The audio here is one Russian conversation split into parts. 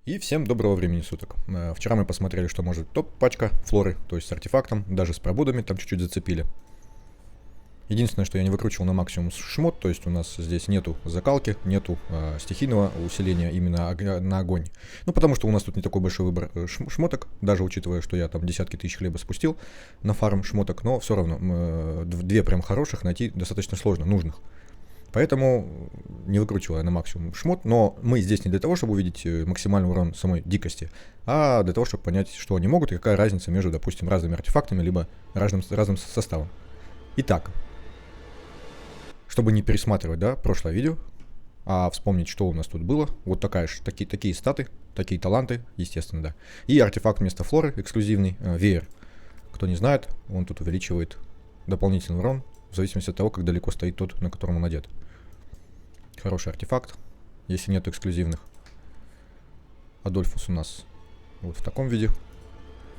И всем доброго времени суток. Вчера мы посмотрели, что может топ-пачка флоры, то есть с артефактом, даже с пробудами, там чуть-чуть зацепили. Единственное, что я не выкручивал на максимум шмот, то есть у нас здесь нету закалки, нету стихийного усиления именно на огонь. Ну, потому что у нас тут не такой большой выбор шмоток, даже учитывая, что я там десятки тысяч хлеба спустил на фарм шмоток, но все равно две прям хороших найти достаточно сложно, нужных. Поэтому не выкручиваю на максимум шмот, но мы здесь не для того, чтобы увидеть максимальный урон самой дикости, а для того, чтобы понять, что они могут и какая разница между, допустим, разными артефактами, либо разным составом. Итак, чтобы не пересматривать, да, прошлое видео, а вспомнить, что у нас тут было, вот такие статы, такие таланты, естественно, да. И артефакт вместо флоры, эксклюзивный, веер. Кто не знает, он тут увеличивает дополнительный урон, в зависимости от того, как далеко стоит тот, на котором он одет. Хороший артефакт, если нет эксклюзивных. Адольфус у нас вот в таком виде,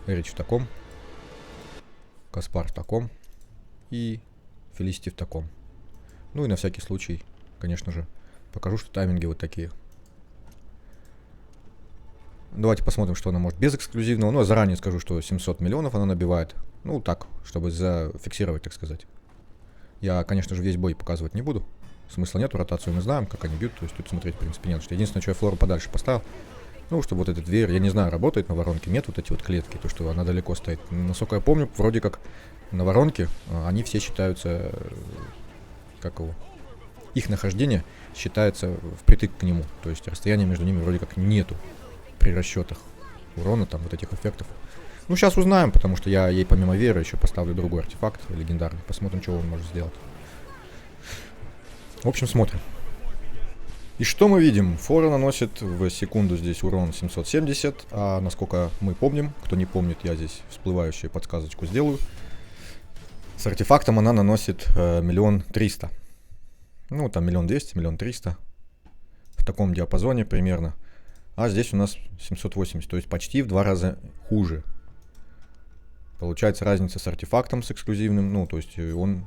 Эрич в таком, Каспар в таком и Фелисити в таком. Ну и на всякий случай, конечно же, покажу, что тайминги вот такие. Давайте посмотрим, что она может без эксклюзивного. Но заранее скажу, что 700 миллионов она набивает. Ну так, чтобы зафиксировать, так сказать. Я, конечно же, весь бой показывать не буду. Смысла нету, ротацию мы знаем, как они бьют. То есть тут смотреть, в принципе, нет. Что единственное, что я флору подальше поставил. Ну, чтобы вот этот веер, я не знаю, работает на воронке, нет вот эти вот клетки, то, что она далеко стоит. Насколько я помню, вроде как на воронке они все считаются, как его, их нахождение считается впритык к нему. То есть расстояния между ними вроде как нету при расчетах урона, там, вот этих эффектов. Ну, сейчас узнаем, потому что я ей помимо веера еще поставлю другой артефакт легендарный. Посмотрим, что он может сделать. В общем, смотрим. И что мы видим? Флора наносит в секунду здесь урон 770, а насколько мы помним, кто не помнит, я здесь всплывающую подсказочку сделаю. С артефактом она наносит 1 300 000. Ну, там 1 200 000, 1 300 000. В таком диапазоне примерно. А здесь у нас 780, то есть почти в 2 раза хуже. Получается разница с артефактом, с эксклюзивным, ну, то есть он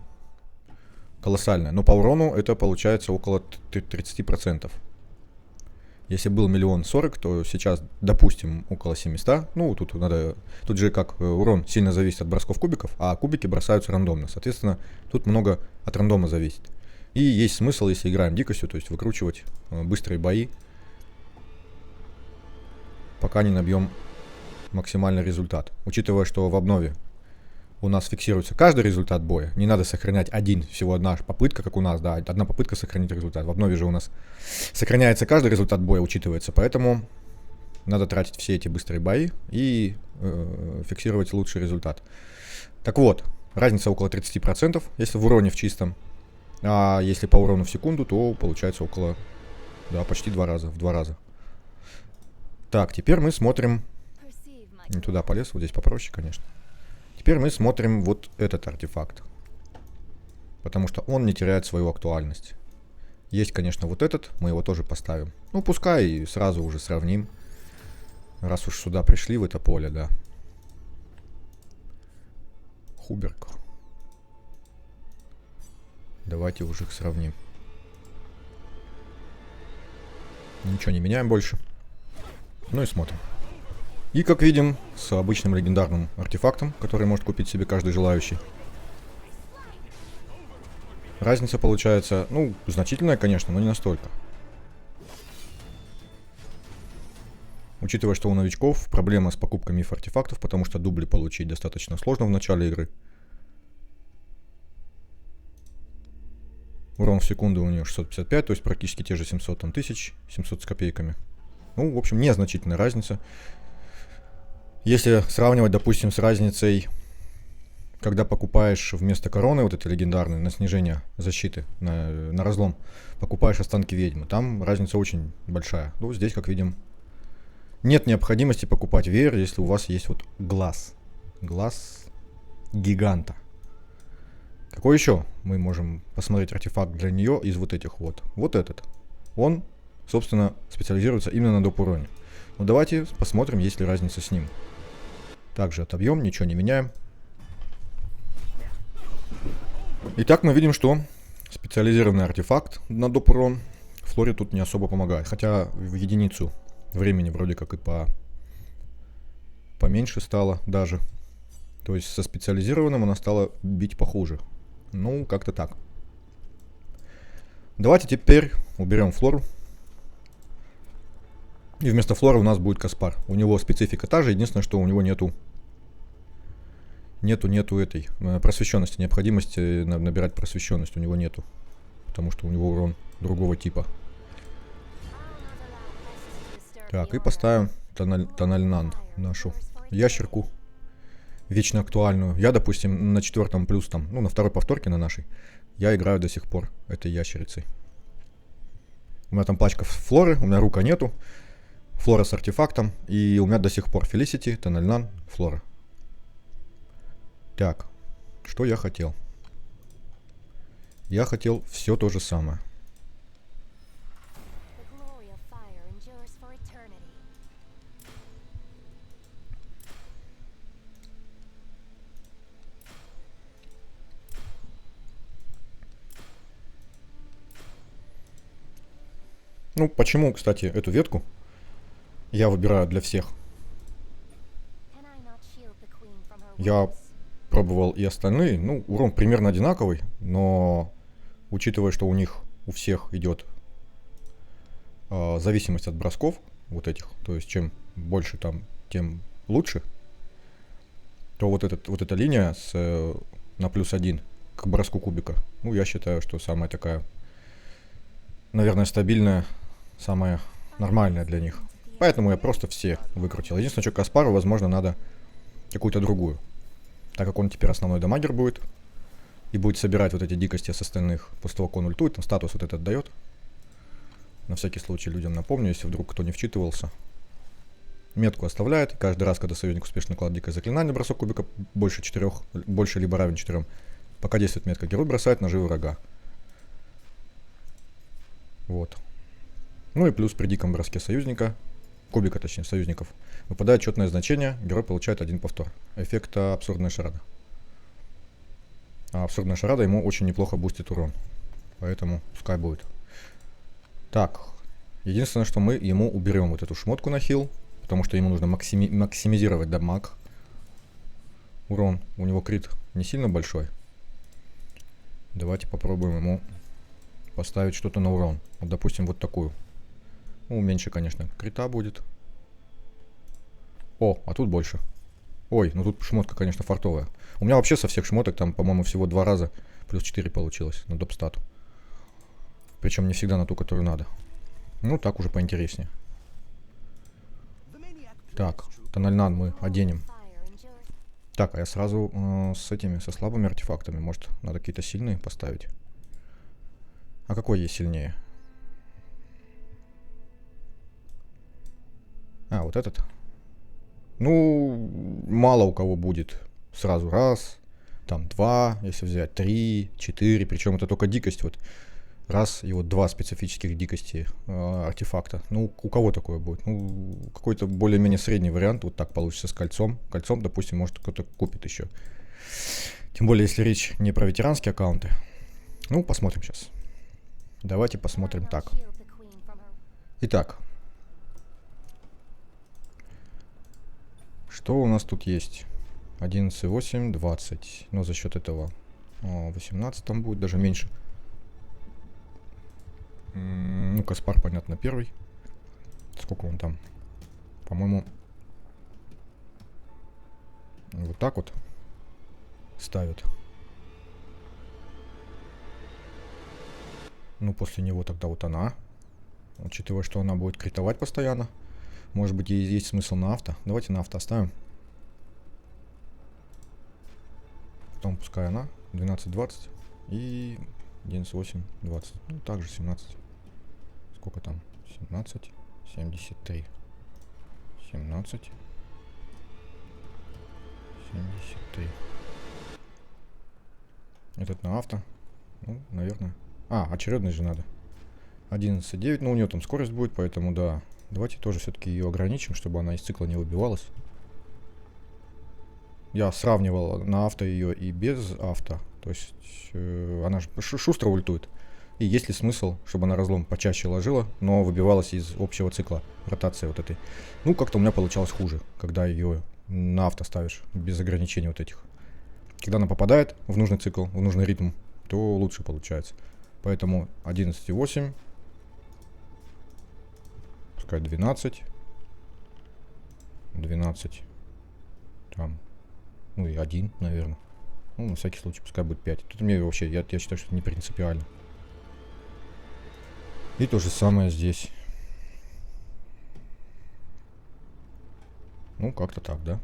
колоссальная. Но по урону это получается около 30%. Если был 1 040 000, то сейчас, допустим, около 700. Ну, тут же как урон сильно зависит от бросков кубиков, а кубики бросаются рандомно. Соответственно, тут много от рандома зависит. И есть смысл, если играем дикостью, то есть выкручивать быстрые бои, пока не набьем максимальный результат. Учитывая, что в обнове у нас фиксируется каждый результат боя. Не надо сохранять всего одна попытка, как у нас, да, одна попытка сохранить результат. В обнове же у нас сохраняется каждый результат боя, учитывается, поэтому надо тратить все эти быстрые бои и фиксировать лучший результат. Так вот, разница около 30%, если в уроне в чистом, а если по урону в секунду, то получается около, да, почти в 2 раза. Так, теперь мы смотрим, не туда полез, вот здесь попроще, конечно. Теперь мы смотрим вот этот артефакт, потому что он не теряет свою актуальность. Есть, конечно, вот этот, мы его тоже поставим. Ну, пускай и сразу уже сравним, раз уж сюда пришли, в это поле, да. Хуберг. Давайте уже их сравним. Ничего не меняем больше. Ну и смотрим. И, как видим, с обычным легендарным артефактом, который может купить себе каждый желающий. Разница получается, ну, значительная, конечно, но не настолько. Учитывая, что у новичков проблема с покупкой миф-артефактов, потому что дубли получить достаточно сложно в начале игры. Урон в секунду у нее 655, то есть практически те же 700 тысяч, 700 с копейками. Ну, в общем, незначительная разница. Если сравнивать, допустим, с разницей, когда покупаешь вместо короны, вот этой легендарной, на снижение защиты, на разлом, покупаешь останки ведьмы, там разница очень большая. Ну, здесь, как видим, нет необходимости покупать веер, если у вас есть вот глаз гиганта. Какой еще мы можем посмотреть артефакт для нее из вот этих вот? Вот этот. Он, собственно, специализируется именно на доп. Уроне. Ну, давайте посмотрим, есть ли разница с ним. Также отобьем, ничего не меняем. Итак, мы видим, что специализированный артефакт на доп. Урон Флоре тут не особо помогает. Хотя в единицу Времени вроде как и поменьше стало даже. То есть со специализированным она стала бить похуже. Ну, как-то так. Давайте теперь уберем флору. И вместо флоры у нас будет Каспар. У него специфика та же, единственное, что у него нету этой просвещенности, необходимости набирать просвещенность у него нету. Потому что у него урон другого типа. Так, и поставим Тональнан, нашу ящерку. Вечно актуальную. Я, допустим, на 4 плюс там, ну, на второй повторке на нашей, я играю до сих пор этой ящерицей. У меня там пачка флоры, у меня рука нету. Флора с артефактом. И у меня до сих пор Фелисити, Тональнан, флора. Так, что я хотел? Я хотел все то же самое. Ну, почему, кстати, эту ветку я выбираю для всех? Я пробовал и остальные. Ну, урон примерно одинаковый, но учитывая, что у них у всех идет зависимость от бросков вот этих, то есть чем больше там, тем лучше, то вот эта линия на +1 к броску кубика, ну, я считаю, что самая такая, наверное, стабильная, самая нормальная для них. Поэтому я просто все выкрутил. Единственное, что Каспару, возможно, надо какую-то другую. Так как он теперь основной дамагер будет. И будет собирать вот эти дикости с остальных. После того, как он ультует, там статус вот этот дает. На всякий случай людям напомню, если вдруг кто не вчитывался. Метку оставляет. И каждый раз, когда союзник успешно кладет дикое заклинание, бросок кубика больше 4, больше либо равен 4. Пока действует метка, герой бросает ножи врага. Вот. Ну и плюс при диком броске союзника, кубика точнее, союзников, выпадает четное значение, герой получает один повтор. Эффекта абсурдная шарада. А абсурдная шарада ему очень неплохо бустит урон. Поэтому пускай будет. Так, единственное, что мы ему уберем вот эту шмотку на хил, потому что ему нужно максимизировать дамаг. Урон. У него крит не сильно большой. Давайте попробуем ему поставить что-то на урон. Вот, допустим, вот такую. Ну, меньше, конечно, крита будет. О, а тут больше. Ой, ну тут шмотка, конечно, фартовая. У меня вообще со всех шмоток там, по-моему, всего 2 раза плюс 4 получилось на допстату. Причем не всегда на ту, которую надо. Ну, так уже поинтереснее. Так, Тональнан мы оденем. Так, а я сразу со слабыми артефактами. Может, надо какие-то сильные поставить? А какой есть сильнее? А, вот этот. Ну, мало у кого будет сразу раз, там 2, если взять 3, 4, причем это только дикость вот. Раз и вот 2 специфических дикости артефакта. Ну, у кого такое будет? Ну, какой-то более-менее средний вариант вот так получится с кольцом. Кольцом, допустим, может кто-то купит еще. Тем более, если речь не про ветеранские аккаунты. Ну, посмотрим сейчас. Давайте посмотрим так. Итак. Что у нас тут есть? 11,8, 20. Но за счет этого 18 там будет, даже меньше. Ну, Каспар, понятно, первый. Сколько он там? По-моему, вот так вот ставят. Ну, после него тогда вот она. Учитывая, что она будет критовать постоянно. Может быть, ей есть смысл на авто. Давайте на авто оставим. Потом пускай она. 12-20. И 11-8, 20. Ну, также 17. Сколько там? 17, 73. 17, 73. Этот на авто. Ну, наверное. А, очередность же надо. 11,9. Ну, у нее там скорость будет, поэтому да. Давайте тоже все-таки ее ограничим, чтобы она из цикла не выбивалась. Я сравнивал на авто ее и без авто. То есть она же шустро ультует. И есть ли смысл, чтобы она разлом почаще ложила, но выбивалась из общего цикла ротации вот этой. Ну, как-то у меня получалось хуже, когда ее на авто ставишь, без ограничений вот этих. Когда она попадает в нужный цикл, в нужный ритм, то лучше получается. Поэтому 11,8, пускай 12, 12, там, ну и 1, наверное. Ну, на всякий случай, пускай будет 5. Тут мне вообще, я считаю, что это не принципиально. И то же самое здесь. Ну, как-то так, да?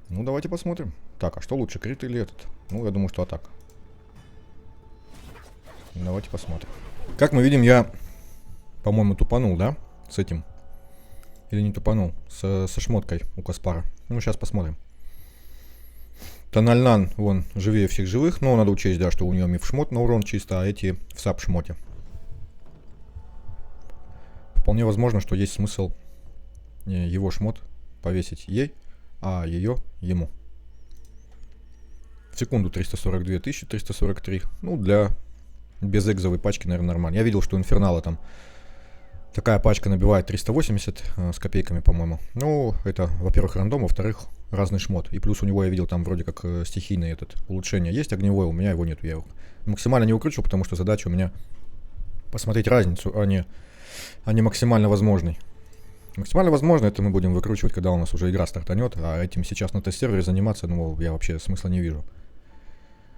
Ну, давайте посмотрим. Так, а что лучше, крит или этот? Ну, я думаю, что атака. Давайте посмотрим. Как мы видим, я, по-моему, тупанул, да? С этим. Или не тупанул? Со шмоткой у Каспара. Ну, сейчас посмотрим. Тональнан, вон, живее всех живых. Но надо учесть, да, что у нее миф шмот на урон чисто, а эти в сап шмоте. Вполне возможно, что есть смысл его шмот повесить ей, а ее ему. В секунду 342 тысячи, 343. Ну, для безэкзовой пачки, наверное, нормально. Я видел, что инфернала там такая пачка набивает 380 с копейками, по-моему. Ну, это, во-первых, рандом, во-вторых, разный шмот. И плюс у него я видел там вроде как стихийное этот улучшение есть, огневое, у меня его нету. Я его максимально не выкручивал, потому что задача у меня посмотреть разницу, а не максимально возможный. Максимально возможно, это мы будем выкручивать, когда у нас уже игра стартанет, а этим сейчас на тест-сервере заниматься, ну, я вообще смысла не вижу.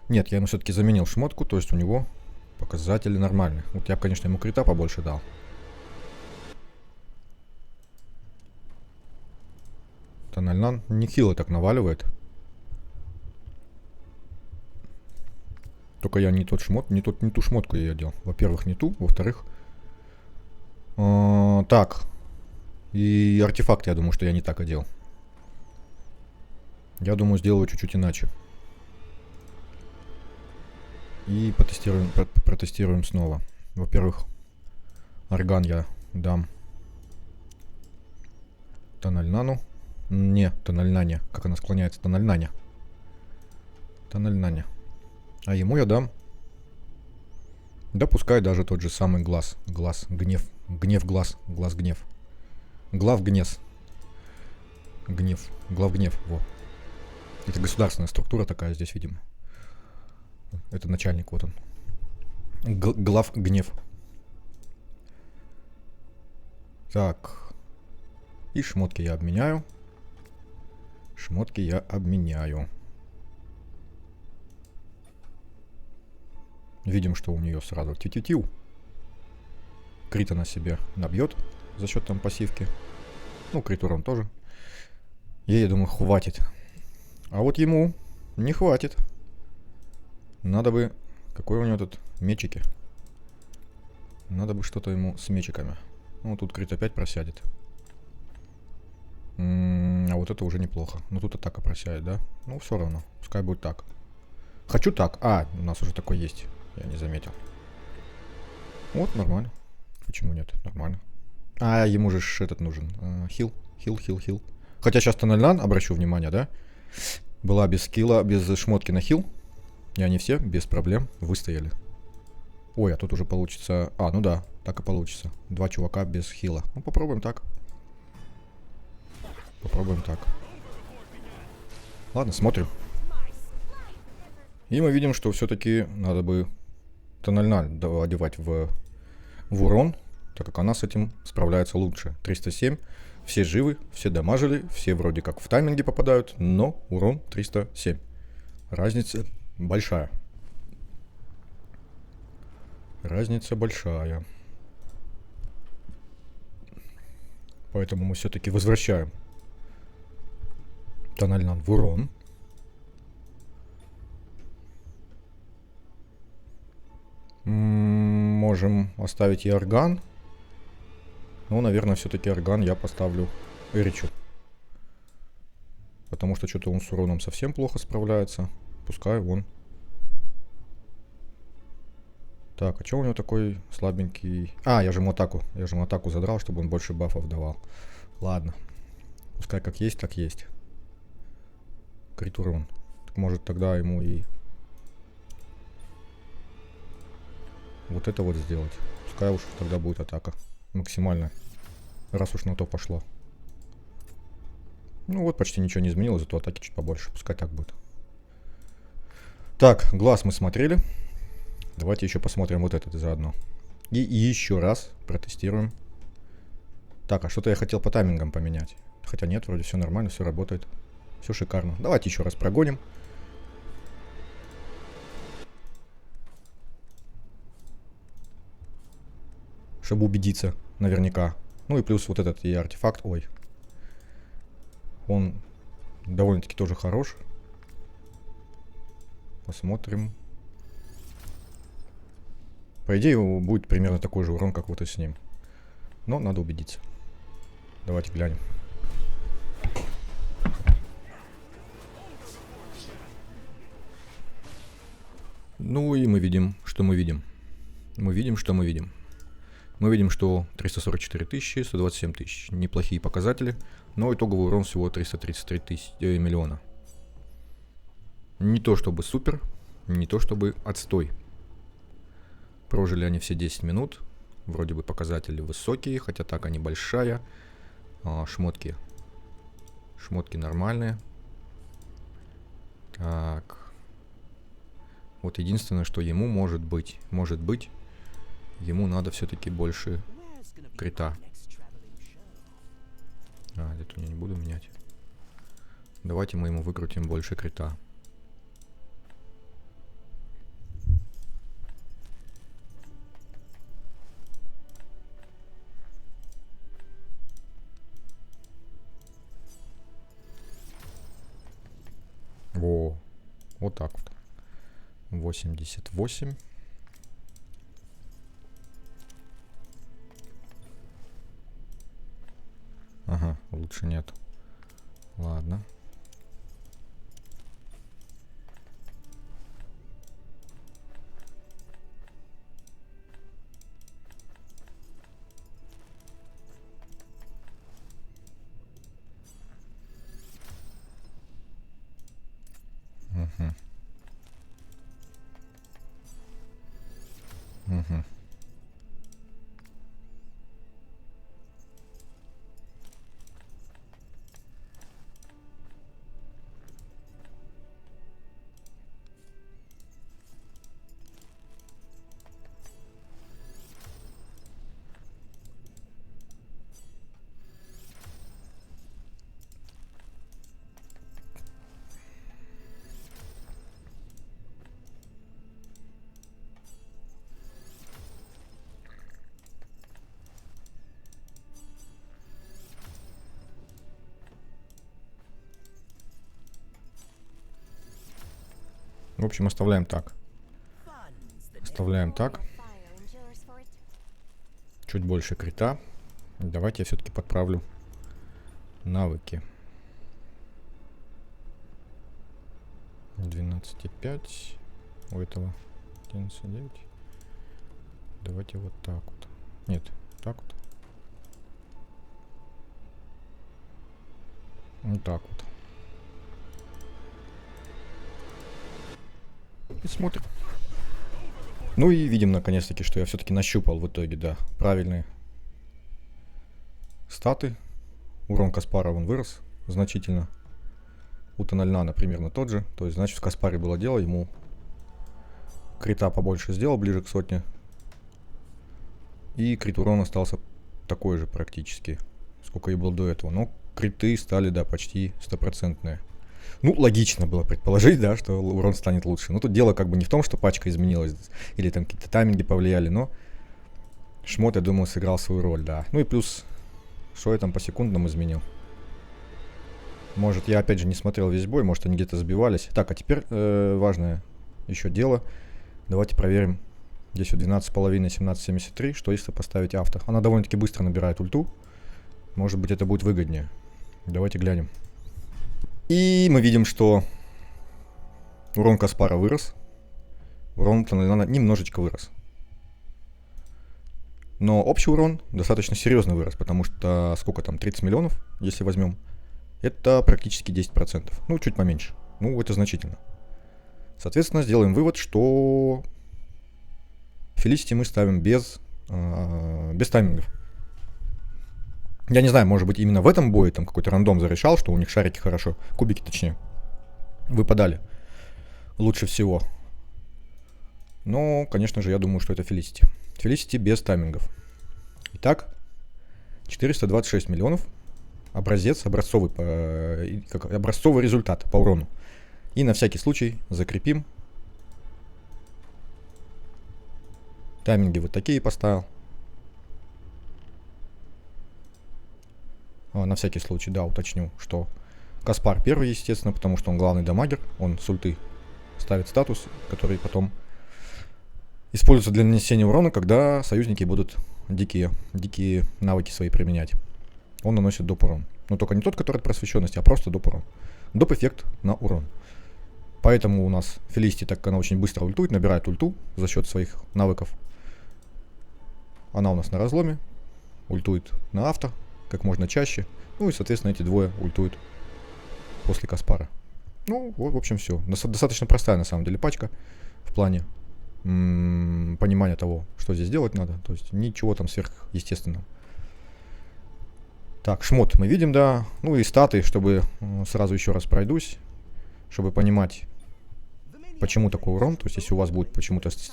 Нет, я ему все-таки заменил шмотку, то есть у него показатели нормальные. Вот я бы, конечно, ему крита побольше дал. Тональнан нехило так наваливает. Только я не тот шмот, не ту шмотку я одел. Во-первых, не ту, во-вторых... Так. И артефакт, я думаю, что я не так одел. Я думаю, сделаю чуть-чуть иначе. И протестируем снова. Во-первых, орган я дам Тональнану. Не, Тональнане. Как она склоняется? Тональнане. Тональнане. А ему я дам... Да пускай даже тот же самый глаз. Глаз, гнев. Гнев, глаз. Глаз, гнев. Глав, гнев. Гнев. Глав, гнев. Во. Это государственная структура такая здесь, видимо. Это начальник, вот он. Глав, гнев. Так. И шмотки я обменяю. Шмотки я обменяю. Видим, что у нее сразу тю-тю-тю. Крит она себе набьет за счет там пассивки. Ну, крит урон тоже. Ей, я думаю, хватит. А вот ему не хватит. Надо бы... Какой у него тут мечики? Надо бы что-то ему с мечиками. Ну, тут крит опять просядет. А вот это уже неплохо. Но тут атака просядет, да? Ну, все равно. Пускай будет так. Хочу так. А, у нас уже такой есть. Я не заметил. Вот, нормально. Почему нет? Нормально. А, ему же этот нужен. Хил. Хил. Хотя сейчас Тональнан, обращу внимание, да? Была без скилла, без шмотки на хил. И они все без проблем выстояли. Ой, а тут уже получится... А, ну да, так и получится. Два чувака без хила. Ну, попробуем так. Попробуем так. Ладно, смотрим. И мы видим, что все-таки надо бы Тональнан одевать в урон, так как она с этим справляется лучше. 307. Все живы, все дамажили, все вроде как в тайминге попадают, но урон 307. Разница большая. Разница большая. Поэтому мы все-таки возвращаем Тональнан в урон. Можем оставить и орган. Но, наверное, все-таки орган я поставлю Эричу. Потому что что-то он с уроном совсем плохо справляется. Пускай он. Так, а что у него такой слабенький? А, я же ему атаку задрал, чтобы он больше бафов давал. Ладно. Пускай как есть, так есть. Крит урон. Так может тогда ему и... вот это вот сделать. Пускай уж тогда будет атака максимальная. Раз уж на то пошло. Ну вот, почти ничего не изменилось, зато атаки чуть побольше. Пускай так будет. Так, глаз мы смотрели. Давайте еще посмотрим вот этот заодно. И еще раз протестируем. Так, а что-то я хотел по таймингам поменять. Хотя нет, вроде все нормально, все работает. Все шикарно. Давайте еще раз прогоним. Чтобы убедиться наверняка. Ну и плюс вот этот и артефакт. Ой. Он довольно-таки тоже хорош. Посмотрим. По идее, будет примерно такой же урон, как вот и с ним. Но надо убедиться. Давайте глянем. Ну и мы видим, что мы видим. Мы видим, что мы видим. Мы видим, что 344 тысячи, 127 тысяч. Неплохие показатели. Но итоговый урон всего 333 миллиона. Не то чтобы супер, не то чтобы отстой. Прожили они все 10 минут. Вроде бы показатели высокие, хотя атака небольшая. Шмотки нормальные. Так. Вот единственное, что ему может быть, ему надо все-таки больше крита. Это я не буду менять. Давайте мы ему выкрутим больше крита. Во, вот так вот. 88. Ага, лучше нет. Ладно. Угу. Угу. В общем, оставляем так. Оставляем так. Чуть больше крита. Давайте я все-таки подправлю навыки. 12,5. У этого 11,9. Давайте вот так вот. Нет, так вот. Вот так вот. И смотрим. Ну и видим наконец-таки, что я все-таки нащупал в итоге, да, правильные статы. Урон Каспара он вырос значительно. У Тональнана примерно тот же. То есть, значит, в Каспаре было дело, ему крита побольше сделал, ближе к сотне. И крит урон остался такой же практически, сколько и был до этого. Но криты стали, да, почти стопроцентные. Ну, логично было предположить, да, что урон станет лучше. Но тут дело как бы не в том, что пачка изменилась, или там какие-то тайминги повлияли, но шмот, я думаю, сыграл свою роль, да. Ну и плюс, что я там по секундам изменил. Может, я опять же не смотрел весь бой, может, они где-то сбивались. Так, а теперь важное еще дело. Давайте проверим. Здесь вот 12,5, 17,73. Что если поставить авто? Она довольно-таки быстро набирает ульту. Может быть, это будет выгоднее. Давайте глянем. И мы видим, что урон Каспара вырос. Урон Тональнана немножечко вырос. Но общий урон достаточно серьезно вырос, потому что сколько там, 30 миллионов, если возьмем, это практически 10%. Ну, чуть поменьше. Ну, это значительно. Соответственно, сделаем вывод, что Felicity мы ставим без таймингов. Я не знаю, может быть, именно в этом бое там какой-то рандом зарешал, что у них шарики хорошо, кубики точнее, выпадали лучше всего. Но, конечно же, я думаю, что это Felicity. Felicity без таймингов. Итак, 426 миллионов. Образец, образцовый результат по урону. И на всякий случай закрепим. Тайминги вот такие поставил. На всякий случай, да, уточню, что Каспар первый, естественно, потому что он главный дамагер. Он с ульты ставит статус, который потом используется для нанесения урона, когда союзники будут дикие навыки свои применять. Он наносит доп. Урон. Но только не тот, который от просвещенности, а просто доп. Урон. Доп. Эффект на урон. Поэтому у нас Felicity, так как она очень быстро ультует, набирает ульту за счет своих навыков. Она у нас на разломе, ультует на авто, как можно чаще. Ну и, соответственно, эти двое ультуют после Каспара. Ну, в общем, все. Достаточно простая, на самом деле, пачка в плане понимания того, что здесь делать надо. То есть ничего там сверхъестественного. Так, шмот мы видим, да. Ну и статы, чтобы сразу еще раз пройдусь, чтобы понимать, почему такой урон. То есть если у вас будет почему-то с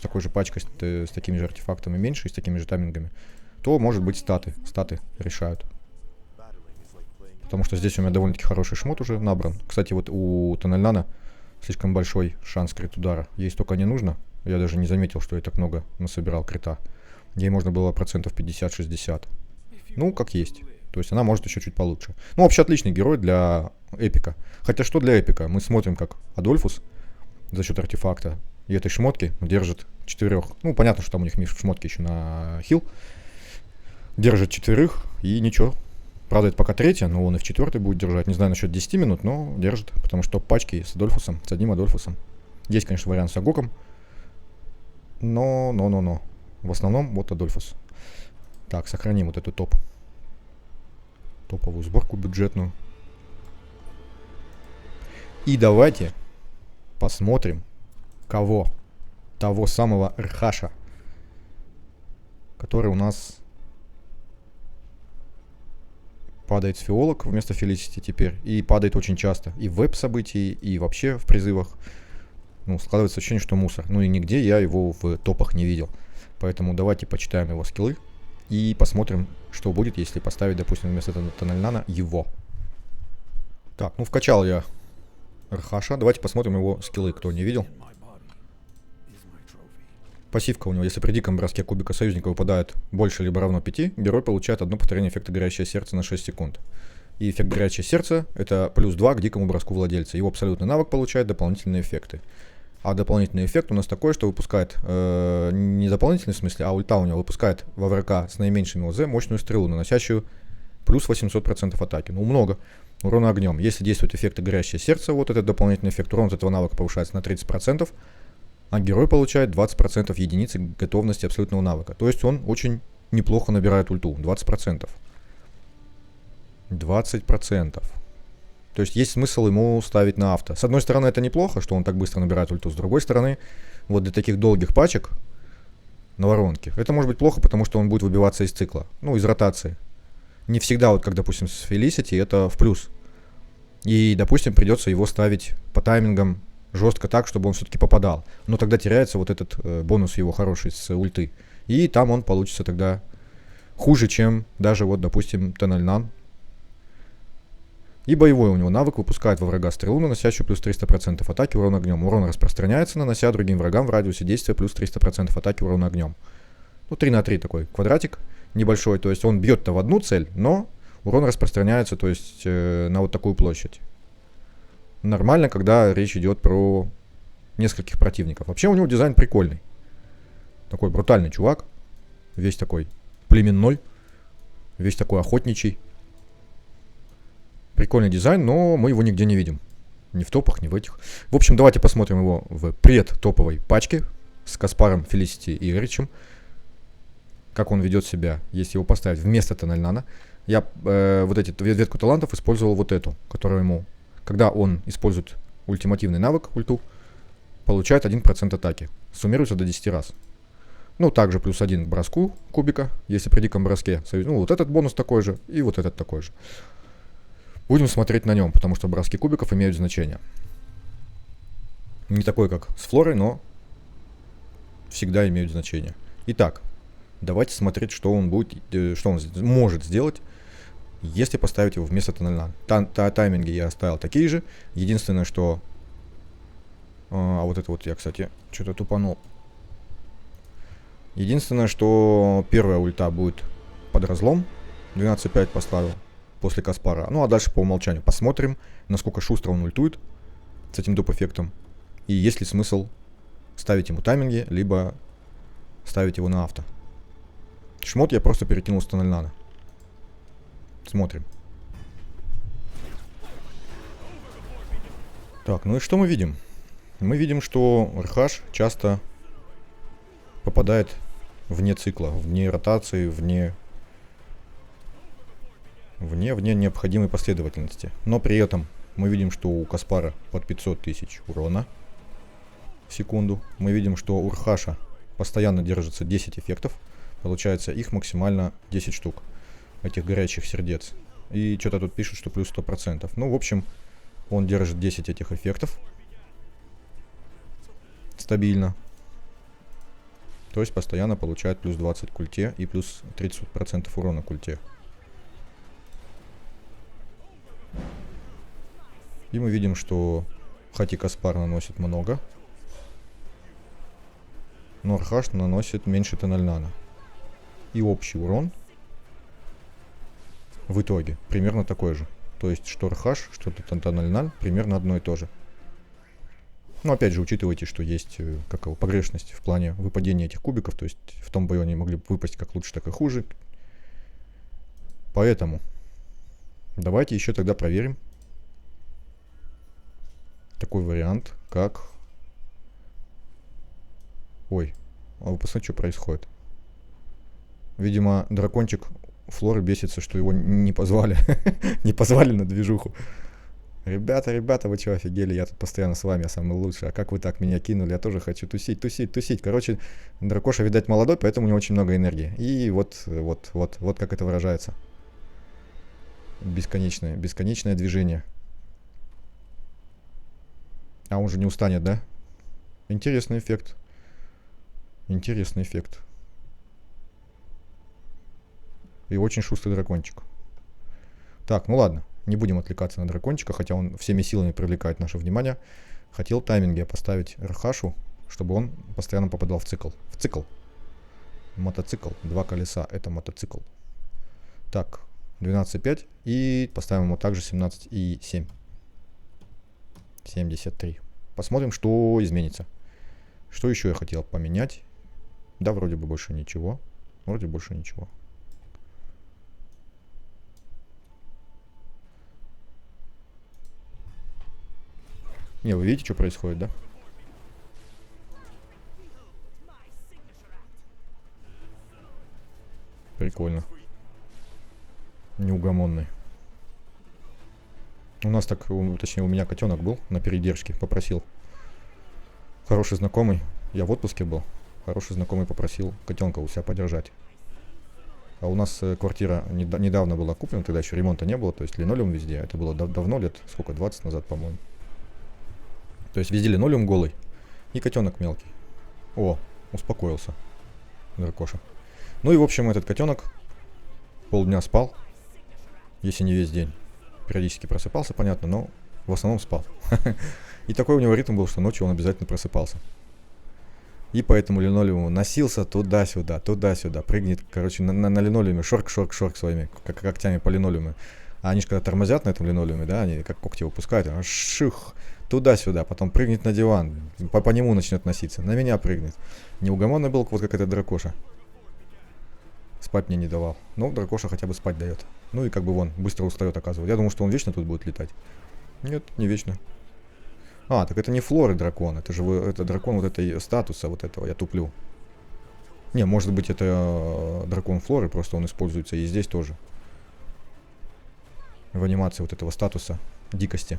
такой же пачкой, с такими же артефактами меньше и с такими же таймингами, то, может быть, статы решают. Потому что здесь у меня довольно-таки хороший шмот уже набран. Кстати, вот у Тональнана слишком большой шанс крит удара. Ей столько не нужно. Я даже не заметил, что я так много насобирал крита. Ей можно было процентов 50-60. Ну, как есть. То есть она может еще чуть получше. Ну, вообще отличный герой для эпика. Хотя что для эпика? Мы смотрим, как Адольфус за счет артефакта и этой шмотки держит 4. Ну, понятно, что там у них шмотки еще на хил. Держит 4 и ничего. Правда, это пока 3, но он и в 4 будет держать. Не знаю насчет 10 минут, но держит. Потому что топ-пачки с Адольфусом, с одним Адольфусом. Есть, конечно, вариант с Агоком. Но. В основном вот Адольфус. Так, сохраним вот эту топовую сборку бюджетную. И давайте посмотрим, кого. Того самого Рхаша, который у нас падает с фиолок вместо Felicity теперь. И падает очень часто. И в веб-событии, и вообще в призывах. Ну, складывается ощущение, что мусор. Ну и нигде я его в топах не видел. Поэтому давайте почитаем его скиллы. И посмотрим, что будет, если поставить, допустим, вместо Тональнана его. Так, ну вкачал я Рхаша. Давайте посмотрим его скиллы, кто не видел. Пассивка у него, если при диком броске кубика союзника выпадает больше либо равно 5, герой получает одно повторение эффекта горящее сердце на 6 секунд. И эффект горячее сердце это плюс 2 к дикому броску владельца. Его абсолютный навык получает дополнительные эффекты. А дополнительный эффект у нас такой, что выпускает, не дополнительный в смысле, а ульта у него выпускает во врага с наименьшими ОЗ мощную стрелу, наносящую плюс 800% атаки. Ну, много. Урона огнем. Если действует эффект горящее сердце, вот этот дополнительный эффект, урон от этого навыка повышается на 30%, а герой получает 20% единицы готовности абсолютного навыка. То есть он очень неплохо набирает ульту. 20%. 20%. То есть есть смысл ему ставить на авто. С одной стороны, это неплохо, что он так быстро набирает ульту. С другой стороны, вот для таких долгих пачек на воронке, это может быть плохо, потому что он будет выбиваться из цикла. Ну, из ротации. Не всегда, вот как, допустим, с Felicity, это в плюс. И, допустим, придется его ставить по таймингам жестко так, чтобы он все-таки попадал. Но тогда теряется вот этот бонус его хороший с ульты. И там он получится тогда хуже, чем даже вот, допустим, Тональнан. И боевой у него навык выпускает во врага стрелу, наносящую плюс 300% атаки урон огнем. Урон распространяется, нанося другим врагам в радиусе действия плюс 300% атаки урон огнем. Ну, 3 на 3 такой квадратик небольшой. То есть он бьет-то в одну цель, но урон распространяется, то есть на вот такую площадь. Нормально, когда речь идет про нескольких противников. Вообще у него дизайн прикольный. Такой брутальный чувак. Весь такой племенной. Весь такой охотничий. Прикольный дизайн, но мы его нигде не видим. Ни в топах, ни в этих. В общем, давайте посмотрим его в предтоповой пачке с Каспаром, Felicity и Эричем. Как он ведет себя, если его поставить вместо Тональнана. Я вот эти ветку талантов использовал вот эту, которую ему... Когда он использует ультимативный навык, ульту, получает 1% атаки. Суммируется до 10 раз. Ну, также +1 к броску кубика, если при диком броске. Ну, вот этот бонус такой же, и вот этот такой же. Будем смотреть на нем, потому что броски кубиков имеют значение. Не такой, как с флорой, но всегда имеют значение. Итак, давайте смотреть, что он будет, что он может сделать, если поставить его вместо Тональнана. Тайминги я оставил такие же. Единственное, что... А вот это вот я, кстати, что-то тупанул. Единственное, что первая ульта будет под разлом. 12.5 поставил после Каспара. Ну а дальше по умолчанию посмотрим, насколько шустро он ультует с этим доп-эффектом. И есть ли смысл ставить ему тайминги, либо ставить его на авто. Шмот я просто перекинул с Тональнана. Смотрим. Так, ну и что мы видим? Мы видим, что РХ часто попадает вне цикла, вне ротации, вне необходимой последовательности. Но при этом мы видим, что у Каспара под 500 тысяч урона в секунду. Мы видим, что у РХ постоянно держится 10 эффектов. Получается, их максимально 10 штук, этих горячих сердец. И что-то тут пишут, что плюс 100%. Ну, в общем, он держит 10 этих эффектов. Стабильно. То есть постоянно получает плюс 20 к ульте и плюс 30% урона к ульте. И мы видим, что хоть и Каспар наносит много, но РХ наносит меньше Тональнана. И общий урон в итоге примерно такой же. То есть что РХ, что Тональнан примерно одно и то же. Но опять же, учитывайте, что есть погрешность в плане выпадения этих кубиков. То есть в том бою они могли выпасть как лучше, так и хуже. Поэтому давайте еще тогда проверим такой вариант, как... Ой, а вы посмотрите, что происходит. Видимо, дракончик Флоры бесится, что его не позвали. Не позвали на движуху. Ребята, вы что, офигели? Я тут постоянно с вами, я самый лучший. А как вы так меня кинули? Я тоже хочу тусить. Короче, дракоша, видать, молодой, поэтому у него очень много энергии. И вот как это выражается. Бесконечное движение. А он же не устанет, да? Интересный эффект. И очень шустрый дракончик. Так, ну ладно. Не будем отвлекаться на дракончика, хотя он всеми силами привлекает наше внимание. Хотел тайминги поставить РХ, чтобы он постоянно попадал в цикл. Мотоцикл. 2 колеса. Это мотоцикл. Так, 12,5. И поставим ему также 17,7. 73. Посмотрим, что изменится. Что еще я хотел поменять? Да, вроде бы больше ничего. Не, вы видите, что происходит, да? Прикольно. Неугомонный. У нас так, точнее, у меня котенок был на передержке, попросил. Хороший знакомый, я в отпуске был. Хороший знакомый попросил котенка у себя подержать. А у нас квартира недавно была куплена, тогда еще ремонта не было, то есть линолеум везде. Это было давно, лет, сколько, 20 назад, по-моему. То есть везде линолеум голый и котенок мелкий. О, успокоился дракоша. Ну и в общем этот котенок полдня спал, если не весь день. Периодически просыпался, понятно, но в основном спал. И такой у него ритм был, что ночью он обязательно просыпался. И поэтому линолеум носился туда-сюда, прыгнет, короче, на линолеуме, шорк своими когтями по линолеуму. А они же когда тормозят на этом линолеуме, да, они как когти выпускают, ших, туда-сюда, потом прыгнет на диван, по нему начнет носиться, на меня прыгнет. Неугомонный был, вот как этот дракоша. Спать мне не давал. Но дракоша хотя бы спать дает. Ну и как бы вон, быстро устает, оказывается. Я думал, что он вечно тут будет летать. Нет, не вечно. А, так это не Флоры дракон, это же это дракон вот этой статуса, вот этого, я туплю. Не, может быть это дракон Флоры, просто он используется и здесь тоже. В анимации вот этого статуса дикости.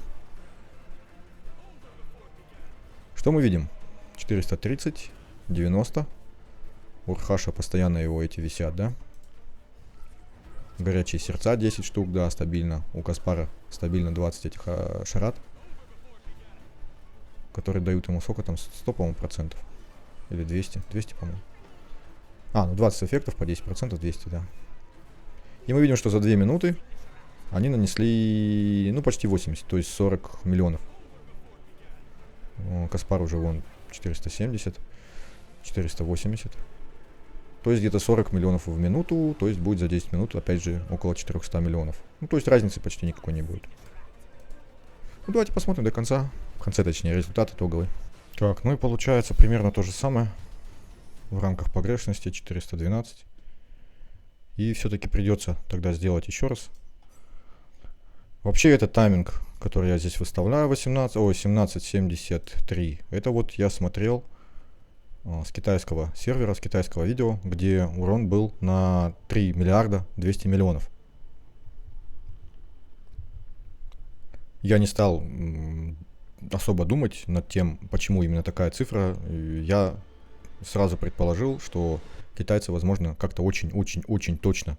Что мы видим? 430, 90. У Рхаша постоянно его эти висят, да? Горячие сердца 10 штук, да, стабильно. У Каспара стабильно 20 этих шарат, которые дают ему сколько там, 100, по-моему, процентов. Или 200, 200, по-моему. Ну 20 эффектов по 10%, 200, да. И мы видим, что за 2 минуты они нанесли, ну, почти 80, то есть 40 миллионов. Каспар уже вон 470, 480. То есть где-то 40 миллионов в минуту, то есть будет за 10 минут, опять же, около 400 миллионов. Ну, то есть разницы почти никакой не будет. Ну, давайте посмотрим до конца. В конце, точнее, результат итоговый. Так, ну и получается примерно то же самое. В рамках погрешности 412. И все-таки придется тогда сделать еще раз. Вообще это тайминг, который я здесь выставляю, 1773. Это вот я смотрел с китайского сервера, с китайского видео, где урон был на 3 миллиарда 200 миллионов. Я не стал особо думать над тем, почему именно такая цифра. Я сразу предположил, что китайцы, возможно, как-то очень-очень-очень точно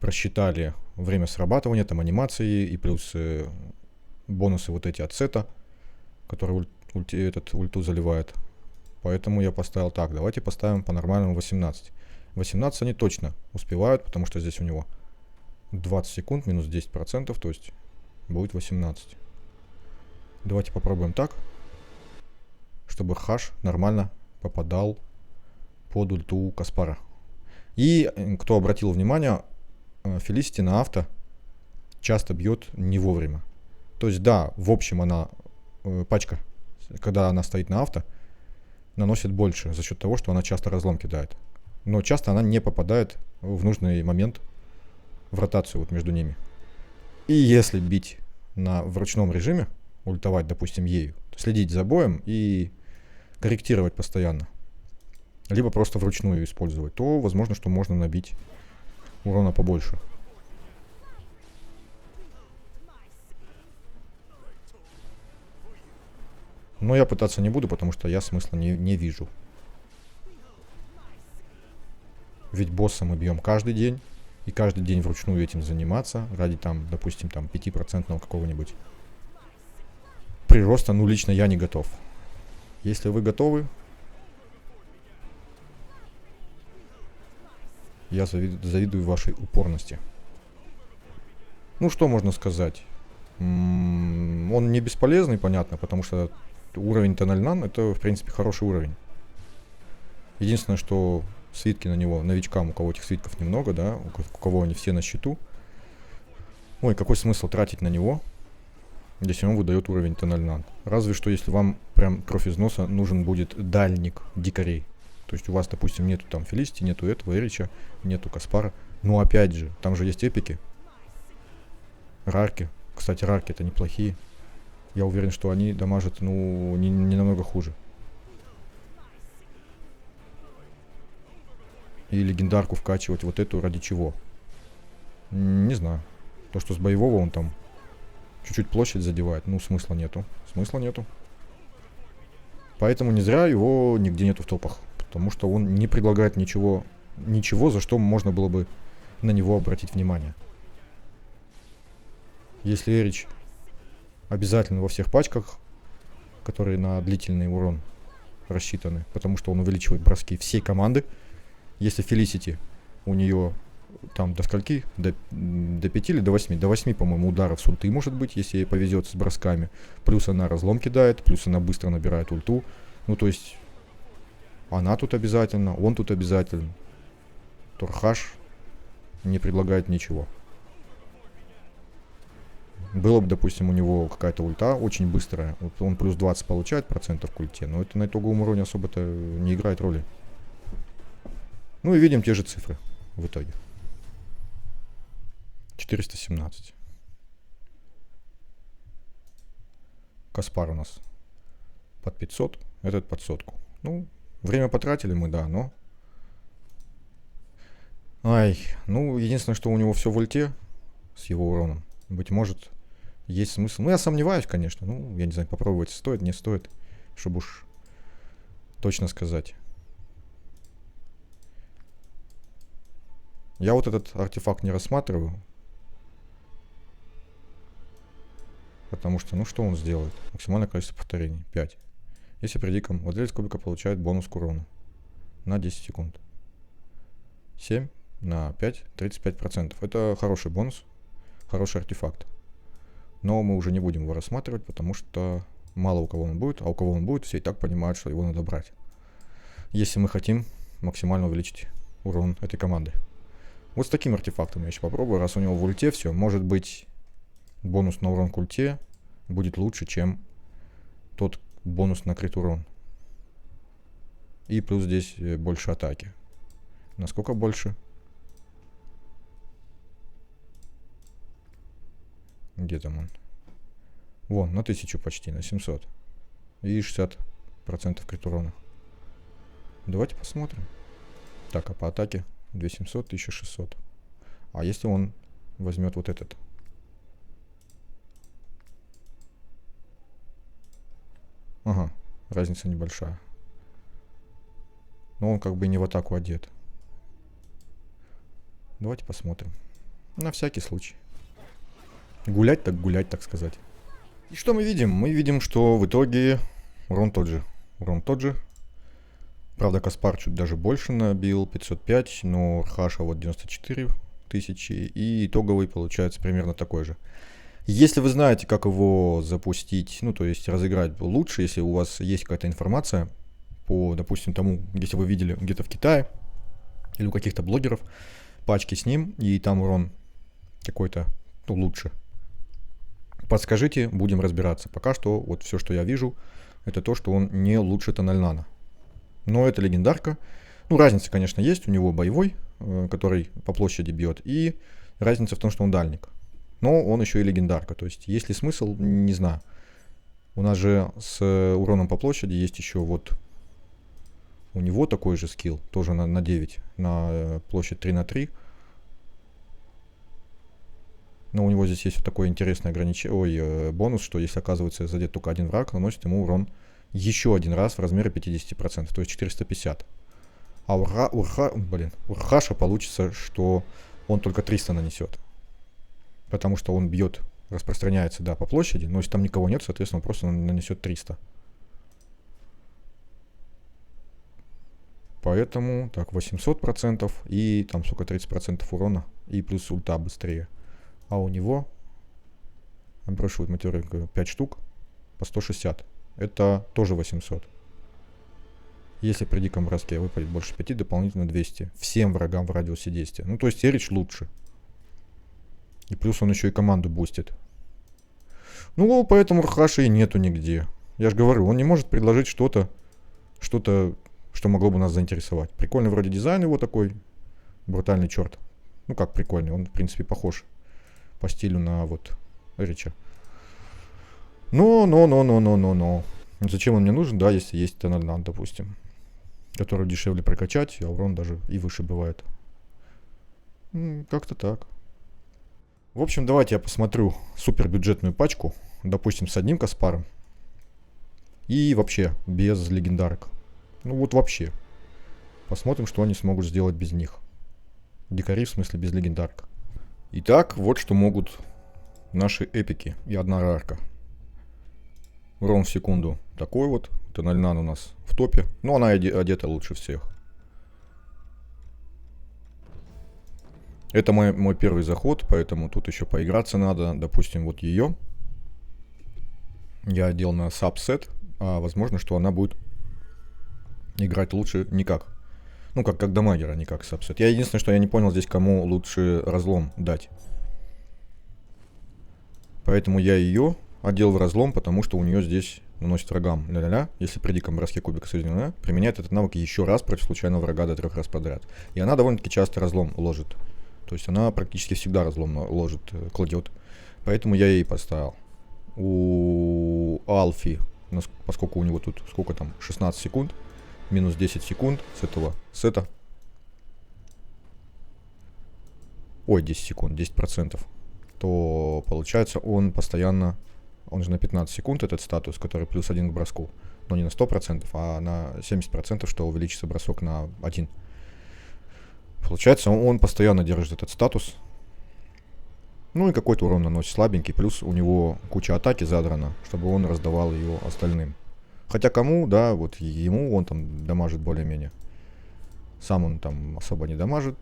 просчитали время срабатывания, там анимации и плюс бонусы вот эти от сета, которые ульту заливает. Поэтому я поставил так, давайте поставим по-нормальному 18. 18 они точно успевают, потому что здесь у него 20 секунд, минус 10%, то есть будет 18. Давайте попробуем так, чтобы хаш нормально попадал под ульту Каспара. И кто обратил внимание, Фелисити на авто часто бьет не вовремя. То есть да, в общем она, пачка, когда она стоит на авто, наносит больше за счет того, что она часто разлом кидает. Но часто она не попадает в нужный момент в ротацию вот между ними. И если бить в ручном режиме, ультовать, допустим, ею, следить за боем и корректировать постоянно, либо просто вручную использовать, то возможно, что можно набить урона побольше. Но я пытаться не буду, потому что я смысла не вижу. Ведь босса мы бьем каждый день. И каждый день вручную этим заниматься ради там, допустим, там 5% какого-нибудь прироста, ну лично я не готов. Если вы готовы, я завидую вашей упорности. Ну что можно сказать? Он не бесполезный, понятно, потому что уровень Тенальнан это, в принципе, хороший уровень. Единственное, что свитки на него, новичкам, у кого этих свитков немного, да, у кого они все на счету. Ой, какой смысл тратить на него, если он выдает уровень Тенальнан? Разве что, если вам прям кровь из носа нужен будет дальник дикарей. То есть у вас, допустим, нету там Фелисити, нету этого Эрича, нету Каспара. Но опять же, там же есть эпики. Рарки. Кстати, рарки это неплохие. Я уверен, что они дамажат, ну, не намного хуже. И легендарку вкачивать вот эту ради чего? Не знаю. То, что с боевого он там чуть-чуть площадь задевает, ну, смысла нету. Смысла нету. Поэтому не зря его нигде нету в топах. Потому что он не предлагает ничего, за что можно было бы на него обратить внимание. Если Эрич обязательно во всех пачках, которые на длительный урон рассчитаны, потому что он увеличивает броски всей команды. Если Фелисити у нее там до скольки? До 5 или до 8? До 8, по-моему, ударов с ульты может быть, если ей повезет с бросками. Плюс она разлом кидает, плюс она быстро набирает ульту. Ну, то есть, она тут обязательно, он тут обязательно. Торхаш не предлагает ничего. Было бы, допустим, у него какая-то ульта очень быстрая. Вот он плюс 20 получает процентов к ульте, но это на итоговом уровне особо-то не играет роли. Ну и видим те же цифры в итоге. 417. Каспар у нас под 500, этот под 100. Ну, время потратили мы, да, но... Ну, единственное, что у него все в ульте с его уроном. Быть может, есть смысл. Ну, я сомневаюсь, конечно. Ну, я не знаю, попробовать стоит, не стоит, чтобы уж точно сказать. Я вот этот артефакт не рассматриваю. Потому что, ну что он сделает? Максимальное количество повторений. 5. Если предиком, владелец кубика получает бонус к урону на 10 секунд. 7 на 5, 35%. Это хороший бонус, хороший артефакт. Но мы уже не будем его рассматривать, потому что мало у кого он будет, а у кого он будет, все и так понимают, что его надо брать. Если мы хотим максимально увеличить урон этой команды. Вот с таким артефактом я еще попробую, раз у него в ульте все. Может быть, бонус на урон к ульте будет лучше, чем тот бонус на крит урон. И плюс здесь больше атаки. Насколько больше? Где там он? Вон, на 1000 почти, на 700. И 60% крит урона. Давайте посмотрим. Так, а по атаке 2700, 1600. А если он возьмет вот этот? Ага, разница небольшая. Но он как бы не в атаку одет. Давайте посмотрим. На всякий случай. Гулять, так сказать. И что мы видим? Мы видим, что в итоге урон тот же. Урон тот же. Правда, Каспар чуть даже больше набил, 505, но Хаша вот 94 тысячи. И итоговый получается примерно такой же. Если вы знаете, как его запустить, ну, то есть разыграть лучше, если у вас есть какая-то информация по, допустим, тому, если вы видели где-то в Китае или у каких-то блогеров пачки с ним, и там урон какой-то, ну, лучше, подскажите, будем разбираться. Пока что вот все, что я вижу, это то, что он не лучше Тональнана. Но это легендарка. Ну, разница, конечно, есть. У него боевой, который по площади бьет, и разница в том, что он дальник. Но он еще и легендарка. То есть, есть ли смысл, не знаю. У нас же с уроном по площади есть еще вот у него такой же скилл, тоже на 9, на площадь 3 на 3. Но у него здесь есть вот такой интересный бонус, что если оказывается задет только один враг, наносит ему урон еще один раз в размере 50%, то есть 450. А у Хаша получится, что он только 300 нанесет. Потому что он бьет, распространяется, да, по площади, но если там никого нет, соответственно, он просто нанесет 300. Поэтому, так, 800% и там сколько, 30% урона, и плюс ульта быстрее. А у него отбрасывает материал 5 штук по 160. Это тоже 800. Если при диком броске выпадет больше 5, дополнительно 200. Всем врагам в радиусе действия. Ну, то есть Эрич лучше. И плюс он еще и команду бустит. Ну, поэтому Хаши и нету нигде. Я же говорю, он не может предложить что-то, что могло бы нас заинтересовать. Прикольный вроде дизайн его такой. Брутальный черт. Ну, как прикольный. Он, в принципе, похож по стилю на вот Эрича. Но. Зачем он мне нужен, да, если есть Тональнан, допустим, который дешевле прокачать, а урон даже и выше бывает. Как-то так. В общем, давайте я посмотрю супербюджетную пачку, допустим, с одним Каспаром и вообще без легендарок. Ну вот вообще. Посмотрим, что они смогут сделать без них. Дикари, в смысле, без легендарок. Итак, вот что могут наши эпики и одна рарка. Урон в секунду такой вот. Тональнан у нас в топе. Но она одета лучше всех. Это мой первый заход, поэтому тут еще поиграться надо. Допустим, вот ее. Я одел на сабсет. А возможно, что она будет играть лучше никак. Ну, как дамагер, а не как сабсет. Я единственное, что я не понял здесь, кому лучше разлом дать. Поэтому я ее одел в разлом, потому что у нее здесь наносит врагам ля-ля-ля. Если при диком броске кубика соединена, применяет этот навык еще раз против случайного врага до 3 раз подряд. И она довольно-таки часто разлом ложит. То есть она практически всегда разлом ложит, кладет. Поэтому я ей поставил. У Алфи, поскольку у него тут сколько там, 16 секунд, минус 10 секунд с этого сета. Ой, 10 секунд, 10%. То получается он постоянно, он же на 15 секунд этот статус, который плюс 1 к броску. Но не на 100%, а на 70%, что увеличится бросок на 1. Получается, он постоянно держит этот статус. Ну и какой-то урон наносит слабенький, плюс у него куча атаки задрана, чтобы он раздавал ее остальным. Хотя кому, да, вот ему он там дамажит более-менее. Сам он там особо не дамажит.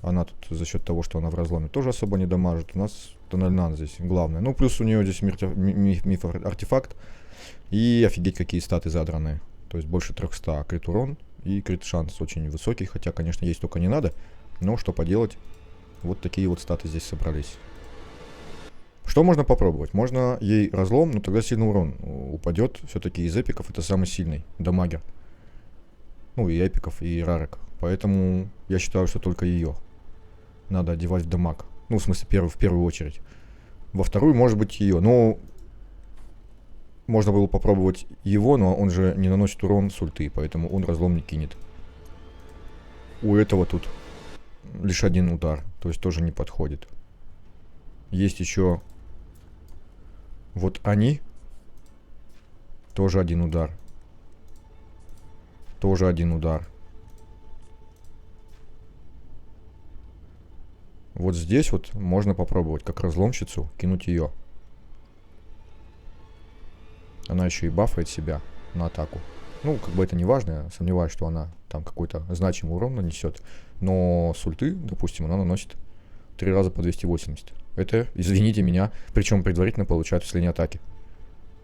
Она тут за счет того, что она в разломе, тоже особо не дамажит. У нас Тональнан здесь главное. Ну, плюс у нее здесь миф-артефакт. И офигеть, какие статы задранные. То есть больше 300 крит урон. И крит шанс очень высокий. Хотя, конечно, есть только не надо. Но что поделать. Вот такие вот статы здесь собрались. Что можно попробовать? Можно ей разлом, но тогда сильный урон упадет. Все-таки из эпиков это самый сильный дамагер. Ну и эпиков, и рарек. Поэтому я считаю, что только ее надо одевать в дамаг. Ну, в смысле, в первую очередь. Во вторую, может быть, ее. Но можно было попробовать его, но он же не наносит урон с ульты, поэтому он разлом не кинет. У этого тут лишь один удар, то есть тоже не подходит. Есть еще вот они. Тоже один удар. Тоже один удар. Вот здесь вот можно попробовать, как разломщицу, кинуть ее. Она еще и бафает себя на атаку. Ну, как бы это не важно, я сомневаюсь, что она там какой-то значимый урон нанесет. Но с ульты, допустим, она наносит 3 раза по 280. Это, извините меня, причем предварительно получают в слине атаки.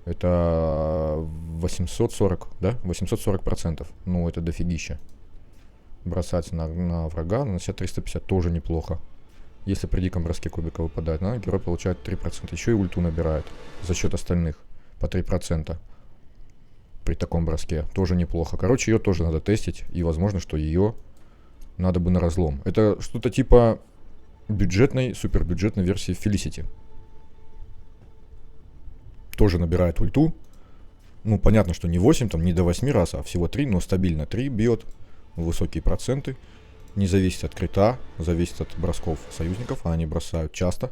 Это 840, да? 840%. Ну, это дофигища. Бросать на врага, нанося 350 тоже неплохо. Если при диком броске кубика выпадает, герой получает 3%. Еще и ульту набирает за счет остальных по 3%. При таком броске тоже неплохо. Короче, ее тоже надо тестить. И возможно, что ее надо бы на разлом. Это что-то типа бюджетной, супербюджетной версии Felicity. Тоже набирает ульту. Ну, понятно, что не 8, там, не до 8 раз, а всего 3, но стабильно 3 бьет. Высокие проценты. Не зависит от крита, зависит от бросков союзников, а они бросают часто.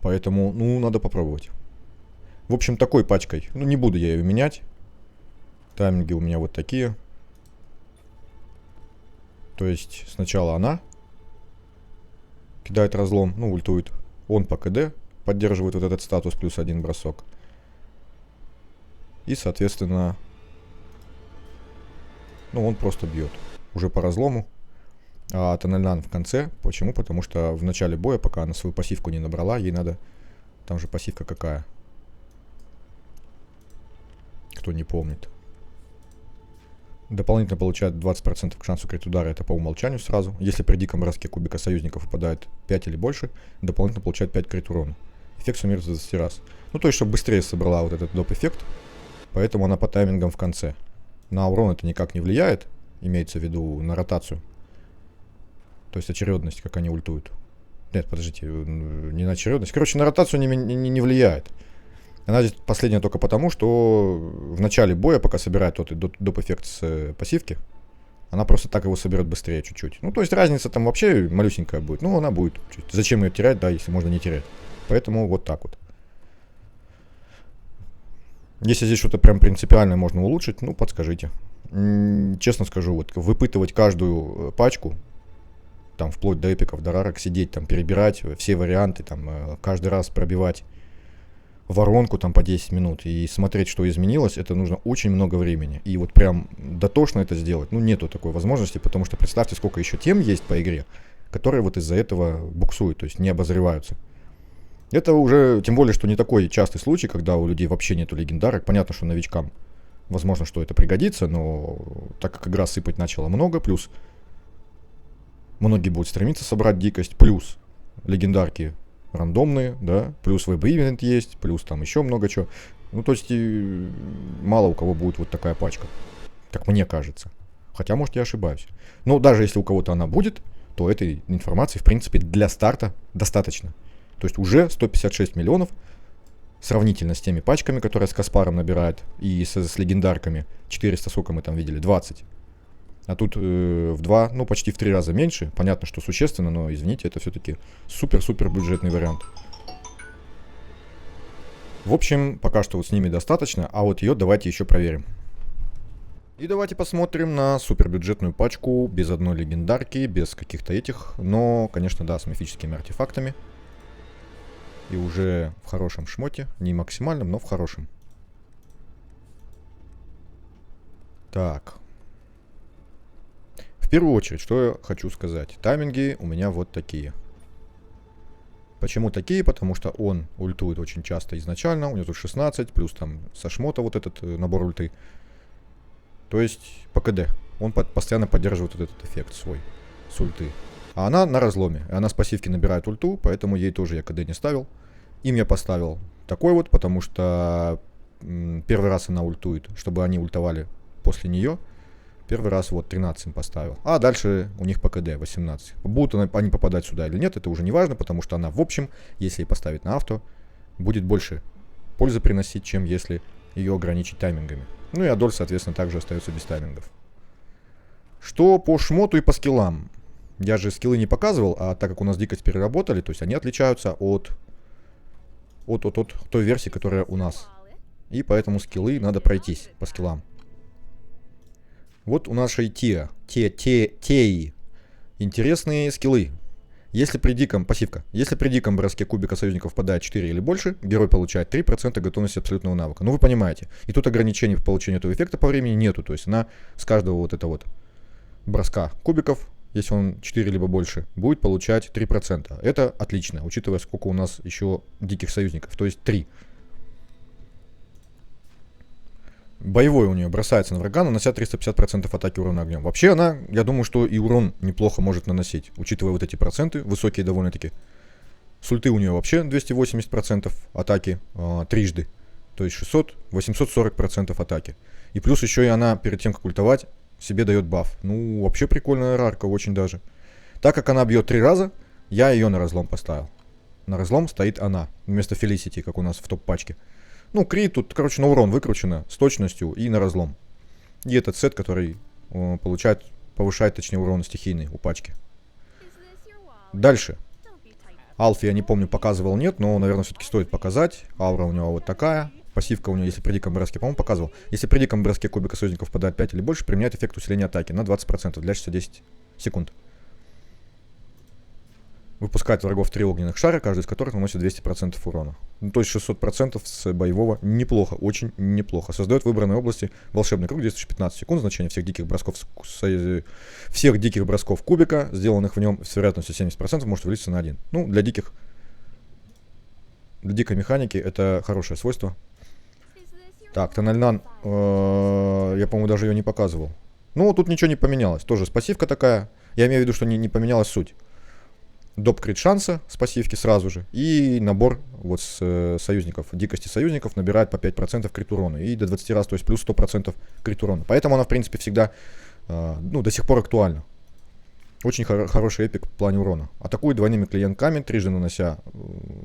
Поэтому, ну, надо попробовать. В общем, такой пачкой. Ну, не буду я ее менять. Тайминги у меня вот такие. То есть, сначала она кидает разлом, ну, ультует. Он по КД поддерживает вот этот статус плюс 1 бросок. И, соответственно, ну, он просто бьет. Уже по разлому. А Тональнан в конце. Почему? Потому что в начале боя, пока она свою пассивку не набрала, ей надо... Там же пассивка какая? Кто не помнит. Дополнительно получает 20% к шансу крит удара. Это по умолчанию сразу. Если при диком броске кубика союзников выпадает 5 или больше, дополнительно получает 5 крит урона. Эффект суммируется 20 раз. Ну, то есть, чтобы быстрее собрала вот этот доп-эффект. Поэтому она по таймингам в конце. На урон это никак не влияет. Имеется в виду на ротацию. То есть очередность, как они ультуют. Нет, подождите, не на очередность. Короче, на ротацию не влияет. Она здесь последняя только потому, что в начале боя, пока собирает тот доп-эффект с пассивки, она просто так его соберет быстрее чуть-чуть. Ну, то есть разница там вообще малюсенькая будет. Ну, она будет чуть. Зачем ее терять, да, если можно не терять. Поэтому вот так вот. Если здесь что-то прям принципиальное можно улучшить, ну, подскажите. Честно скажу, вот выпытывать каждую пачку, там, вплоть до эпиков, до рарок, сидеть, там, перебирать все варианты, там, каждый раз пробивать воронку, там, по 10 минут и смотреть, что изменилось, это нужно очень много времени. И вот прям дотошно это сделать, ну, нету такой возможности, потому что представьте, сколько еще тем есть по игре, которые вот из-за этого буксуют, то есть не обозреваются. Это уже, тем более, что не такой частый случай, когда у людей вообще нету легендарок. Понятно, что новичкам возможно, что это пригодится, но так как игра сыпать начала много, плюс многие будут стремиться собрать дикость, плюс легендарки рандомные, да, плюс веб-ивент есть, плюс там еще много чего. Ну, то есть и мало у кого будет вот такая пачка, как мне кажется. Хотя, может, я ошибаюсь. Но даже если у кого-то она будет, то этой информации, в принципе, для старта достаточно. То есть уже 156 миллионов сравнительно с теми пачками, которые с Каспаром набирает, и с легендарками. 400, сколько мы там видели? 20. А тут в 2, ну почти в 3 раза меньше. Понятно, что существенно, но, извините, это все-таки супер-супер бюджетный вариант. В общем, пока что вот с ними достаточно, а вот ее давайте еще проверим. И давайте посмотрим на супербюджетную пачку, без одной легендарки, без каких-то этих, но, конечно, да, с мифическими артефактами. И уже в хорошем шмоте, не максимальном, но в хорошем. Так. В первую очередь, что я хочу сказать. Тайминги у меня вот такие. Почему такие? Потому что он ультует очень часто изначально. У него тут 16, плюс там со шмота вот этот набор ульты. То есть по КД. Он постоянно поддерживает вот этот эффект свой с ульты. А она на разломе. И она с пассивки набирает ульту, поэтому ей тоже я КД не ставил. Им я поставил такой вот, потому что первый раз она ультует, чтобы они ультовали после нее. Первый раз вот 13 им поставил. А дальше у них по КД 18. Будут они попадать сюда или нет, это уже не важно, потому что она в общем, если поставить на авто, будет больше пользы приносить, чем если ее ограничить таймингами. Ну и Адоль, соответственно, также остается без таймингов. Что по шмоту и по скиллам? Я же скиллы не показывал, а так как у нас дикость переработали, то есть они отличаются от той версии, которая у нас. И поэтому скиллы надо пройтись по скиллам. Вот у нашей Теи интересные скиллы. Если при диком, пассивка, если при диком броске кубика союзников впадает 4 или больше, герой получает 3% готовности абсолютного навыка. Ну вы понимаете. И тут ограничений в получении этого эффекта по времени нету. То есть она с каждого вот этого вот броска кубиков, если он 4 либо больше, будет получать 3%. Это отлично, учитывая, сколько у нас еще диких союзников. То есть 3. Боевой у нее бросается на врага, нанося 350% атаки урона огнем. Вообще она, я думаю, что и урон неплохо может наносить, учитывая вот эти проценты, высокие довольно-таки. С ульты у нее вообще 280% атаки трижды. То есть 840% атаки. И плюс еще и она перед тем, как ультовать, себе дает баф. Ну, вообще прикольная рарка, очень даже. Так как она бьет 3 раза, я ее на разлом поставил. На разлом стоит она, вместо Фелисити, как у нас в топ-пачке. Ну, крит тут, короче, на урон выкручено, с точностью и на разлом. И этот сет, который повышает, точнее, урон стихийный у пачки. Дальше. Алфи, я не помню, показывал, нет, но, наверное, все-таки стоит показать. Аура у него вот такая. Пассивка у него, если при диком броске, по-моему, показывал. Если при диком броске кубика союзников впадает 5 или больше, применяет эффект усиления атаки на 20%, длящийся 10 секунд. Выпускает врагов 3 огненных шара, каждый из которых наносит 200% урона. Ну, то есть 600% с боевого неплохо, очень неплохо. Создает в выбранной области волшебный круг, действующий 15 секунд. Значение всех диких бросков кубика, сделанных в нем с вероятностью 70%, может увеличиться на 1. Ну, для дикой механики это хорошее свойство. Так, Тональнан, я, по-моему, даже ее не показывал. Ну, тут ничего не поменялось. Тоже пассивка такая. Я имею в виду, что не поменялась суть. Доп крит шанса с пассивки сразу же. И набор вот с союзников, дикости союзников набирает по 5% крит урона. И до 20 раз, то есть плюс 100% крит урона. Поэтому она, в принципе, всегда, ну, до сих пор актуальна. Очень хороший эпик в плане урона. Атакует двойными клиентками, трижды нанося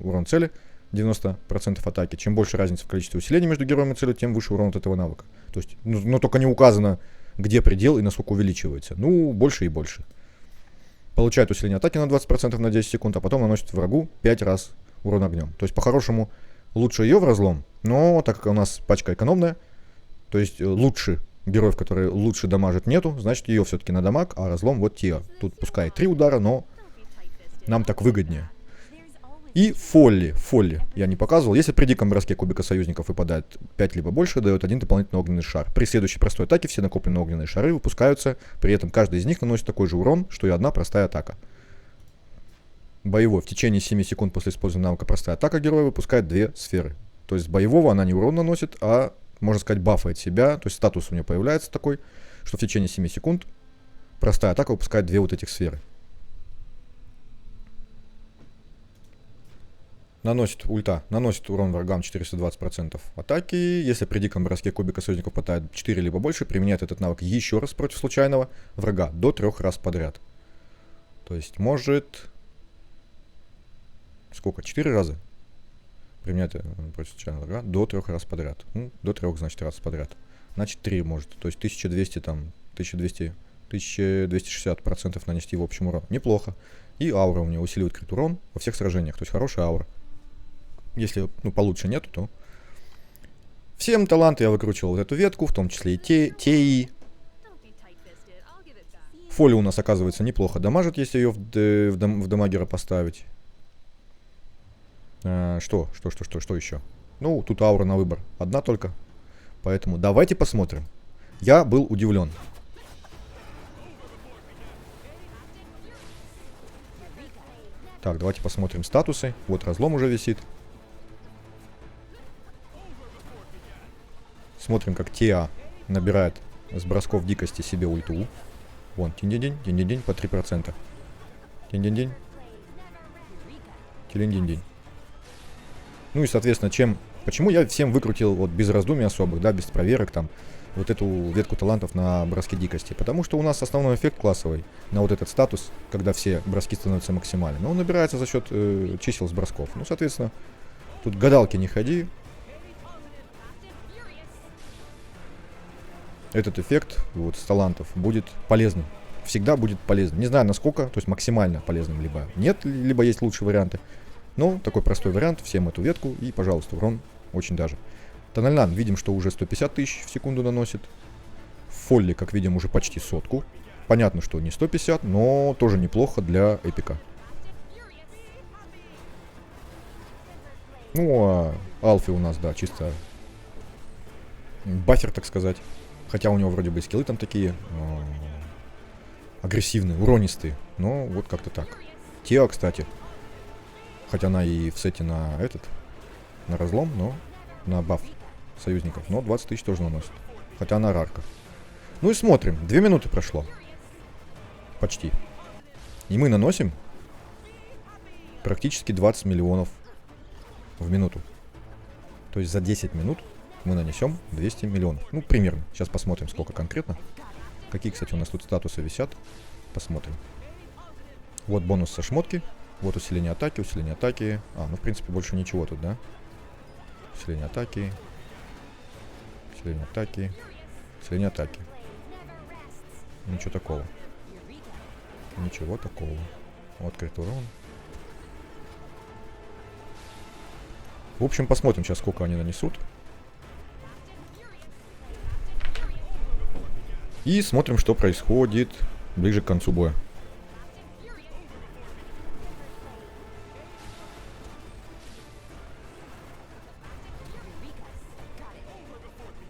урон цели, 90% атаки. Чем больше разница в количестве усилений между героем и целью, тем выше урон от этого навыка. То есть, но только не указано, где предел и насколько увеличивается. Ну, больше и больше. Получает усиление атаки на 20% на 10 секунд, а потом наносит врагу 5 раз урон огнем. То есть, по-хорошему, лучше ее в разлом, но так как у нас пачка экономная, то есть лучше героев, которые лучше дамажат, нету, значит ее все-таки на дамаг, а разлом вот Тиа. Тут пускай 3 удара, но нам так выгоднее. И Фолли я не показывал. Если при диком броске кубика союзников выпадает 5 либо больше, дает один дополнительный огненный шар. При следующей простой атаке все накопленные огненные шары выпускаются, при этом каждый из них наносит такой же урон, что и одна простая атака. Боевой. В течение 7 секунд после использования навыка простая атака героя выпускает 2 сферы. То есть боевого она не урон наносит, а, можно сказать, бафает себя. То есть статус у нее появляется такой, что в течение 7 секунд простая атака выпускает 2 вот этих сферы. Наносит урон врагам 420% атаки. Если при диком броске кубика союзников попадает 4 либо больше, применяет этот навык еще раз против случайного врага до 3 раз подряд. То есть может... Сколько? 4 раза? Применяет против случайного врага до 3 раз подряд. Ну, до 3, значит, раз подряд. Значит, 3 может. То есть 1200, там, 1260% нанести в общем урон. Неплохо. И аура у нее усиливает крит урон во всех сражениях. То есть хорошая аура. Если, ну, получше нету, то... Всем таланты я выкручивал вот эту ветку, в том числе и Теи. Фоли у нас, оказывается, неплохо дамажит, если ее в дамагера поставить. Что еще? Ну, тут аура на выбор. Одна только. Поэтому давайте посмотрим. Я был удивлен. Так, давайте посмотрим статусы. Вот разлом уже висит. Смотрим, как Теа набирает с бросков дикости себе ульту. Вон, тинь-динь-динь, по 3%. Тинь-динь-динь. Тилинь-динь-динь. Ну и, соответственно, почему я всем выкрутил вот без раздумий особых, да, без проверок там, вот эту ветку талантов на броски дикости? Потому что у нас основной эффект классовый на вот этот статус, когда все броски становятся максимальными, он набирается за счет чисел с бросков. Ну, соответственно, тут гадалки не ходи. Этот эффект вот с талантов будет полезным. Всегда будет полезным. Не знаю насколько, то есть максимально полезным либо нет, либо есть лучшие варианты. Но такой простой вариант, всем эту ветку и, пожалуйста, урон очень даже. Тональнан, видим, что уже 150 тысяч в секунду наносит. Фолли, как видим, уже почти 100. Понятно, что не 150, но тоже неплохо для эпика. Ну, а Алфи у нас, да, чисто бафер, так сказать. Хотя у него вроде бы скиллы там такие агрессивные, уронистые. Но вот как-то так. Тео, кстати. Хотя она и в сете на разлом, но на баф союзников. Но 20 тысяч тоже наносит. Хотя она рарка. Ну и смотрим. 2 минуты прошло. Почти. И мы наносим практически 20 миллионов в минуту. То есть за 10 минут мы нанесем 200 миллионов. Ну, примерно. Сейчас посмотрим, сколько конкретно. Какие, кстати, у нас тут статусы висят. Посмотрим. Вот бонус со шмотки. Вот усиление атаки, усиление атаки. Ну, в принципе, больше ничего тут, да? Усиление атаки. Усиление атаки. Усиление атаки. Ничего такого. Ничего такого. Открытый урон. В общем, посмотрим сейчас, сколько они нанесут. И смотрим, что происходит ближе к концу боя.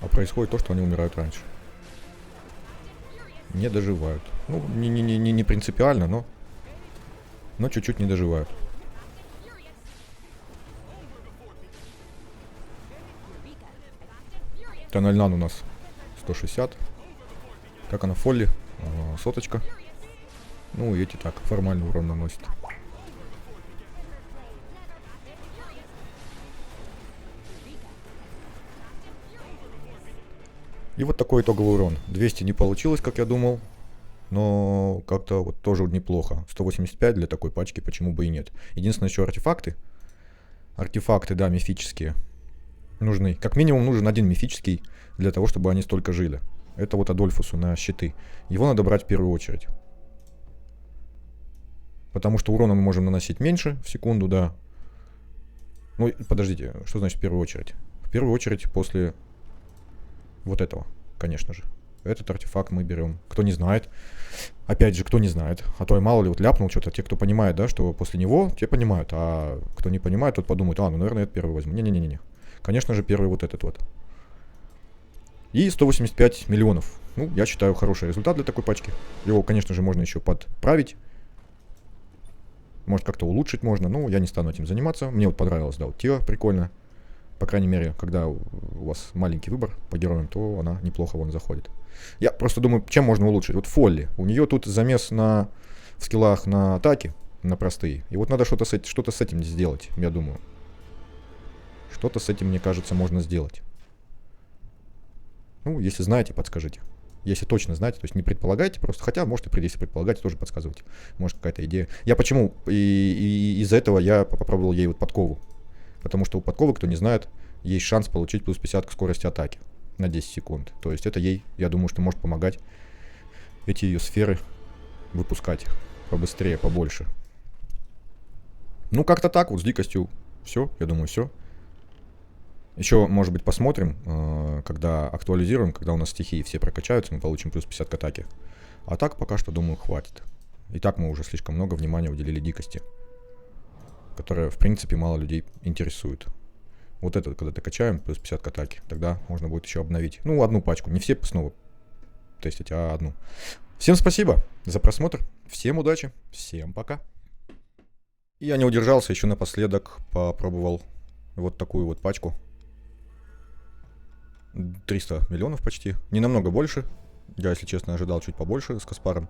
А происходит то, что они умирают раньше. Не доживают. Ну, не принципиально, но чуть-чуть не доживают. Тональнан у нас 160. Как она, Фолли? Соточка. Ну, и эти так, формальный урон наносят. И вот такой итоговый урон. 200 не получилось, как я думал. Но как-то вот тоже неплохо. 185 для такой пачки, почему бы и нет. Единственное, еще артефакты. Артефакты, да, мифические. Нужны. Как минимум нужен один мифический для того, чтобы они столько жили. Это вот Адольфусу на щиты. Его надо брать в первую очередь. Потому что урона мы можем наносить меньше в секунду, да. Ну, подождите, что значит в первую очередь? В первую очередь после вот этого, конечно же. Этот артефакт мы берем. Кто не знает. Опять же, кто не знает. А то и мало ли вот ляпнул что-то. Те, кто понимает, да, что после него, те понимают. А кто не понимает, тот подумает, ну, наверное, это первый возьму. Не-не-не-не. Конечно же, первый вот этот вот. И 185 миллионов. Ну, я считаю, хороший результат для такой пачки. Его, конечно же, можно еще подправить. Может, как-то улучшить можно. Ну, я не стану этим заниматься. Мне вот понравилось, да, вот Тио прикольно. По крайней мере, когда у вас маленький выбор по героям, то она неплохо вон заходит. Я просто думаю, чем можно улучшить. Вот Фолли. У нее тут замес в скиллах на атаке, на простые. И вот надо что-то с этим сделать, я думаю. Что-то с этим, мне кажется, можно сделать. Ну, если знаете, подскажите. Если точно знаете, то есть не предполагайте просто. Хотя, может, и если предполагаете, тоже подсказывайте. Может, какая-то идея. Я почему? И из-за этого я попробовал ей вот подкову. Потому что у подковы, кто не знает, есть шанс получить плюс 50 к скорости атаки на 10 секунд. То есть это ей, я думаю, что может помогать эти ее сферы выпускать побыстрее, побольше. Ну, как-то так вот с дикостью все, я думаю, все. Еще, может быть, посмотрим, когда актуализируем, когда у нас стихии все прокачаются, мы получим плюс 50 к атаке. А так пока что, думаю, хватит. И так мы уже слишком много внимания уделили дикости, которая, в принципе, мало людей интересует. Вот это, когда ты качаем, плюс 50 к атаке, тогда можно будет еще обновить. Ну, одну пачку, не все снова тестить, а одну. Всем спасибо за просмотр, всем удачи, всем пока. Я не удержался, еще напоследок попробовал вот такую вот пачку. 300 миллионов почти, не намного больше. Я, если честно, ожидал чуть побольше с Каспаром.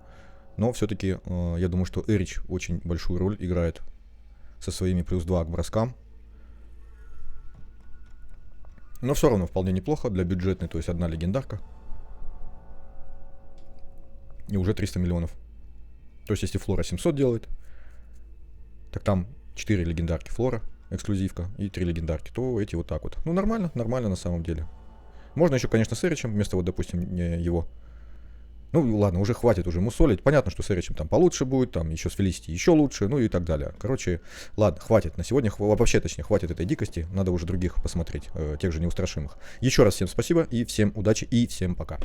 Но все-таки я думаю, что Эрич очень большую роль играет со своими плюс 2 к броскам. Но все равно вполне неплохо для бюджетной, то есть одна легендарка. И уже 300 миллионов. То есть если Флора 700 делает, так там 4 легендарки Флора, эксклюзивка, и 3 легендарки, то эти вот так вот. Ну нормально, нормально на самом деле. Можно еще, конечно, с Эричем, вместо вот, допустим, его. Ну ладно, уже хватит уже мусолить. Понятно, что с Эричем там получше будет, там еще с Фелисити еще лучше, ну и так далее. Короче, ладно, хватит. На сегодня, вообще точнее, хватит этой дикости. Надо уже других посмотреть, тех же неустрашимых. Еще раз всем спасибо и всем удачи и всем пока.